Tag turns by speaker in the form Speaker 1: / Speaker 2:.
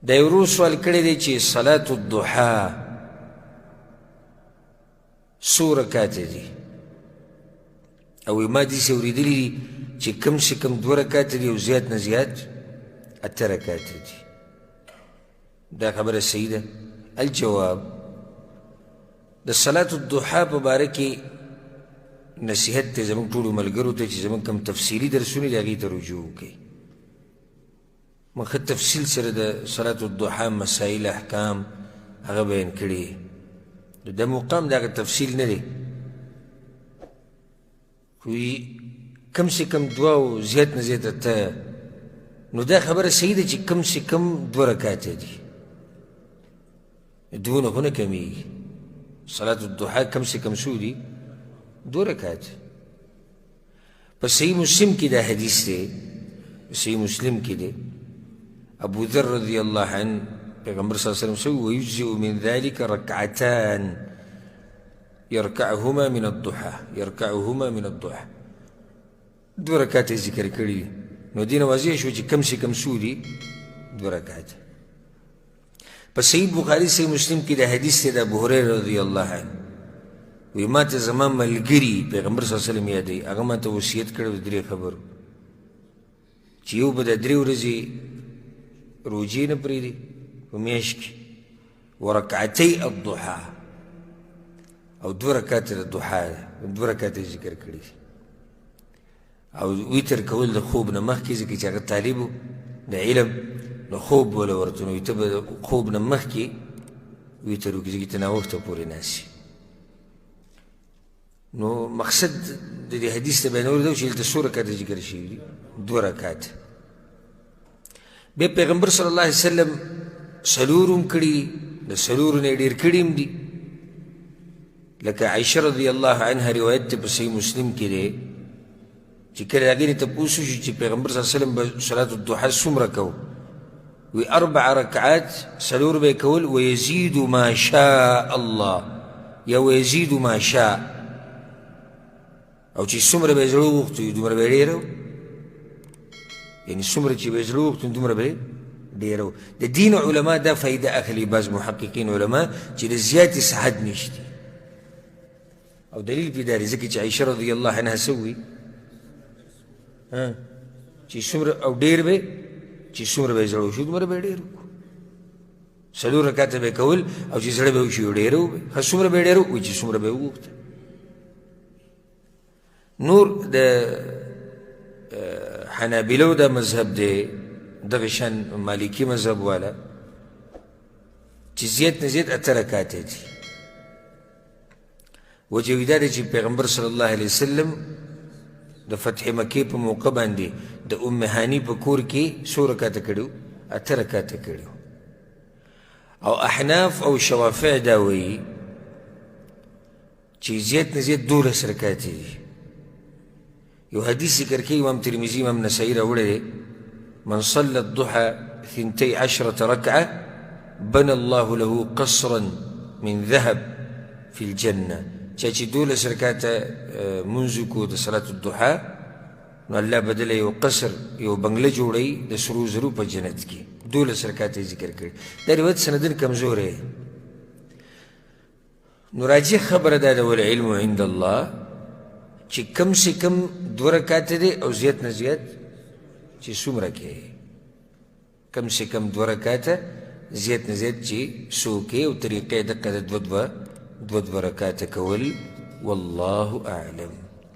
Speaker 1: دا یو ورور سوال کړی دی چې صلاة الضحا څو رکاته دي او ما داسې اورېدلي دي چې کم سے کم 2 رکاته دي او زیات نه زیات 8 رکاته دي. دا خبره صحیح ده؟ الجواب د صلاة الضحا په باره کې نصیحت دی زموږ ټولو ملګرو ته چې زموږ کوم تفصیلي درسونه دي هغې ته رجوع وکړئ. موږ ښه تفصیل سره د صلاة الضحا مسایل احکام هغه بیان کړي. د مقام د هغه تفصیل نه دی خو کم سے کم 2 او زیات نه زیات 8. نو دا خبره صحیح ده چې کم سے کم 2 رکاته دي، دونه خو نه کمیږي. صلاة الضحا کم سے کم څو دي؟ 2 رکعات. په صحیح مسلم کې دا حدیث دی، صحیح مسلم کې دی، ابو ذر رضی الله عنه پیغمبر صلی الله علیه وسلم ويجزئ من ذلك ركعتان يركعهما من الضحى 2 رکعات ذکر کړي. نو دین واضح شو چې کم سے کم څو دي؟ 2 رکعات. په صحیح بخاري صحیح مسلم کې دا حدیث دی د ابو هريره رضی الله عنه وی ما ته زما ملګري پیغمبر صلی الله علیه وسلم یادوي، هغه ما ته وصیت کړی د 3 خبرو چې یو به د 3 ورځې روجې نه پرېږدي په میاشت کې، ورکعتي الضحا او 2 رکعته د ضحا ده، 2 رکعته ذکر کړي، او ویتر کول د خوب نه مخکې ځکه چې هغه طالب و د علم نو خوب وله ورته نو ته به د خوب نه مخکې ویتر وکړي ځکه ته ناوخته پورې ناستې. نو مقصد د دې حدیث ته بیانول دا چې دلته څو رکعته ذکر شوي دي؟ 2 رکعته. بیا پیغمبر صلی الله علیه وسلم 4 هم کړي دي، د 4 نه یې ډېر کړي هم دي. لکه عایشه رضی الله عنها روایت دی په صحیح مسلم کې دی چې کله هغې نه تپوس وشو چې پیغمبر صلی الله علیه وسلم به صلاة الضحا څومره کوو؟ وی 4 رکعات 4 به یې کول، ویزید ما شاء الله یا ویزید ما شاء، او چې څومره به یې زړه وغوښتي دومره به یې ډېره و، یعنې څومره چې به یې زړه وغوښتي دومره به یې ډېره و. د دین علما دا فایده اخلي، بعض محققین علما چې د زیاتې صحت نشته، او دلیل پې دا دی ځکه چې عایشه رضی الله عنها څه ووایي چې څومره او ډېر به چې څومره به یې زړه وشي دومره به یې ډېر وکړو. 4 رکعته به یې کول او چې زړه به یې وشي ډېره وبه، ښه څومره به یې ډېره ووایي چې څومره به یې وغوښته. نور د حنابلو دا مذهب دی، دغه شان مالکي مذهب والا چې زیات نه زیات 8 رکعته دي. وجه یې دا دی چې پیغمبر صلی الله علیه وسلم د فتح مکې په موقع باندې د ام هاني په کور کې څو رکعته کړي؟ 8 رکعته کړي. او احناف او شوافع دا وایي چې زیات نه زیات 12 رکعته دي. یو حدیث ذکر کوي امام ترمذي امام نسائی راوړی دی، من صلى الضحى 12 ركعة بنى الله له قصرا من ذهب في الجنة. چا چې 12 رکعته منځ کو د صلاة الضحا نو الله بدله یو قصر یو بنګله جوړوي د سرو زرو په جنت کې. 12 رکعته ذکر کړي. دا روایت سندن کمزوری. نو راجح خبره دا ده والعلم عند الله چې کم سے کم 2 رکعته دی او زیات نه زیات چې څومره کې کم سے کم 2 رکعته زیات نه زیات چې څو کې، او طریقې دقه د 2 رکعته کول. والله اعلم.